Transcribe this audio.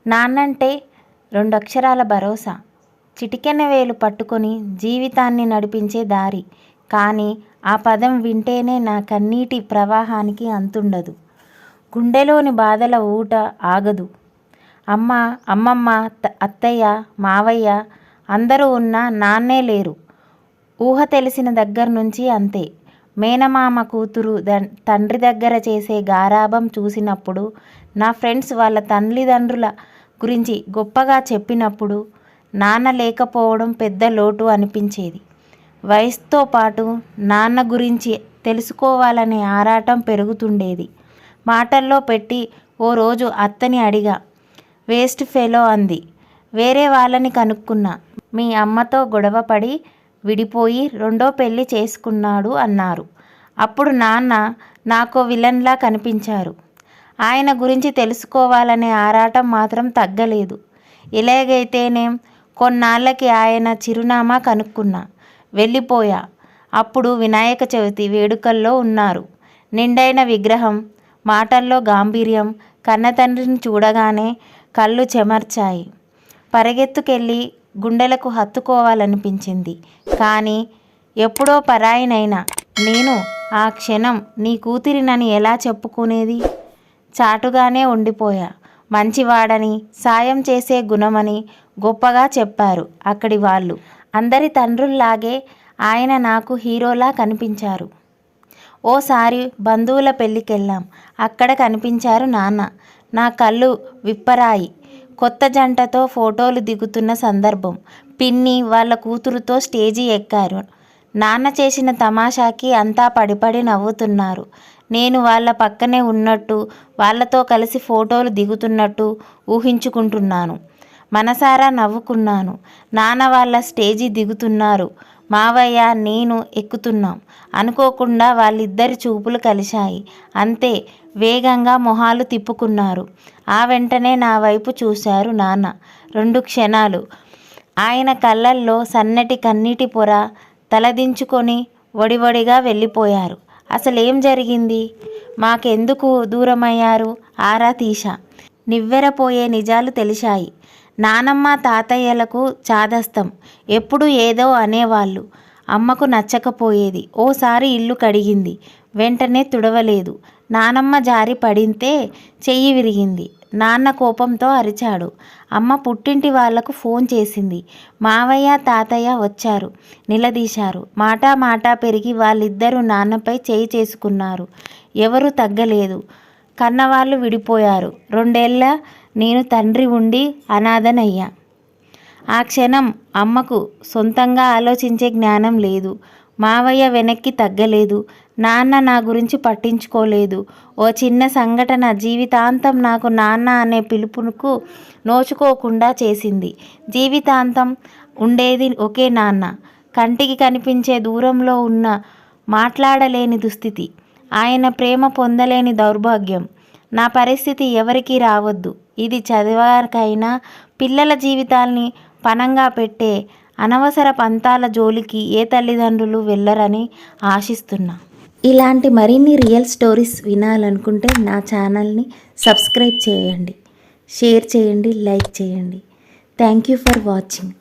నాన్నంటే రెండక్షరాల భరోసా, చిటికెన వేలు పట్టుకొని జీవితాన్ని నడిపించే దారి. కానీ ఆ పదం వింటేనే నా కన్నీటి ప్రవాహానికి అంతుండదు. గుండెలోని బాధల ఊట ఆగదు. అమ్మ, అమ్మమ్మ, అత్తయ్య, మావయ్య అందరూ ఉన్నా నాన్నే లేరు. ఊహ తెలిసిన దగ్గర నుంచి అంతే. మేనమామ కూతురు తండ్రి దగ్గర చేసే గారాబం చూసినప్పుడు, నా ఫ్రెండ్స్ వాళ్ళ తల్లిదండ్రుల గురించి గొప్పగా చెప్పినప్పుడు నాన్న లేకపోవడం పెద్ద లోటు అనిపించేది. వయసుతో పాటు నాన్న గురించి తెలుసుకోవాలనే ఆరాటం పెరుగుతుండేది. మాటల్లో పెట్టి ఓ రోజు అత్తని అడిగా. వేస్ట్ ఫెలో అంది. వేరే వాళ్ళని కనుక్కున్నా. మీ అమ్మతో గొడవపడి విడిపోయి రెండో పెళ్ళి చేసుకున్నాడు అన్నారు. అప్పుడు నాన్న నాకో విలన్లా కనిపించారు. ఆయన గురించి తెలుసుకోవాలనే ఆరాటం మాత్రం తగ్గలేదు. ఎలాగైతేనేం కొన్నాళ్ళకి ఆయన చిరునామా కనుక్కున్నా. వెళ్ళిపోయా. అప్పుడు వినాయక చవితి వేడుకల్లో ఉన్నారు. నిండైన విగ్రహం, మాటల్లో గాంభీర్యం. కన్నతండ్రిని చూడగానే కళ్ళు చెమర్చాయి. పరిగెత్తుకెళ్ళి గుండెలకు హత్తుకోవాలనిపించింది. కానీ ఎప్పుడో పరాయినైనా నేను ఆ క్షణం నీ కూతురినని ఎలా చెప్పుకునేది? చాటుగానే ఉండిపోయా. మంచివాడని, సాయం చేసే గుణమని గొప్పగా చెప్పారు అక్కడి వాళ్ళు. అందరి తండ్రుల్లాగే ఆయన నాకు హీరోలా కనిపించారు. ఓసారి బంధువుల పెళ్ళికెళ్ళాం. అక్కడ కనిపించారు నాన్న. నా కళ్ళు విప్పరాయి. కొత్త జంటతో ఫోటోలు దిగుతున్న సందర్భం. పిన్ని వాళ్ళ కూతురుతో స్టేజి ఎక్కారు. నాన్న చేసిన తమాషాకి అంతా పడిపడి నవ్వుతున్నారు. నేను వాళ్ళ పక్కనే ఉన్నట్టు, వాళ్ళతో కలిసి ఫోటోలు దిగుతున్నట్టు ఊహించుకుంటున్నాను. మనసారా నవ్వుకున్నాను. నాన్న వాళ్ళ స్టేజి దిగుతున్నారు. మావయ్య, నేను ఎక్కుతున్నాం. అనుకోకుండా వాళ్ళిద్దరి చూపులు కలిశాయి. అంతే, వేగంగా మొహాలు తిప్పుకున్నారు. ఆ వెంటనే నా వైపు చూశారు నాన్న. 2 క్షణాలు. ఆయన కళ్ళల్లో సన్నటి కన్నీటి పొర. తలదించుకొని వడివడిగా వెళ్ళిపోయారు. అసలేం జరిగింది? మాకెందుకు దూరమయ్యారు? ఆరా తీశా. నివ్వెరపోయే నిజాలు తెలిశాయి. నానమ్మ తాతయ్యలకు చాదస్తం. ఎప్పుడు ఏదో అనేవాళ్ళు. అమ్మకు నచ్చకపోయేది. ఓసారి ఇల్లు కడిగింది. వెంటనే తుడవలేదు. నానమ్మ జారి పడింతే చెయ్యి విరిగింది. నాన్న కోపంతో అరిచాడు. అమ్మ పుట్టింటి వాళ్లకు ఫోన్ చేసింది. మావయ్య, తాతయ్య వచ్చారు. నిలదీశారు. మాటా పెరిగి వాళ్ళిద్దరూ నాన్నపై చేయి చేసుకున్నారు. ఎవరూ తగ్గలేదు. కన్నవాళ్ళు విడిపోయారు. 2 ఏళ్ళ నేను తండ్రి ఉండి అనాథనయ్యా. ఆ క్షణం అమ్మకు సొంతంగా ఆలోచించే జ్ఞానం లేదు. మావయ్య వెనక్కి తగ్గలేదు. నాన్న నా గురించి పట్టించుకోలేదు. ఓ చిన్న సంఘటన జీవితాంతం నాకు నాన్న అనే పిలుపునకు నోచుకోకుండా చేసింది. జీవితాంతం ఉండేది ఒకే నాన్న. కంటికి కనిపించే దూరంలో ఉన్న మాట్లాడలేని దుస్థితి. ఆయన ప్రేమ పొందలేని దౌర్భాగ్యం. నా పరిస్థితి ఎవరికీ రావద్దు. ఇది చదివాకైనా పిల్లల జీవితాల్ని పణంగా పెట్టే అనవసర పంతాల జోలికి ఏ తల్లిదండ్రులు వెళ్ళరని ఆశిస్తున్నా. ఇలాంటి మరిన్ని రియల్ స్టోరీస్ వినాలనుకుంటే నా ఛానల్ని సబ్స్క్రైబ్ చేయండి, షేర్ చేయండి, లైక్ చేయండి. Thank you for watching.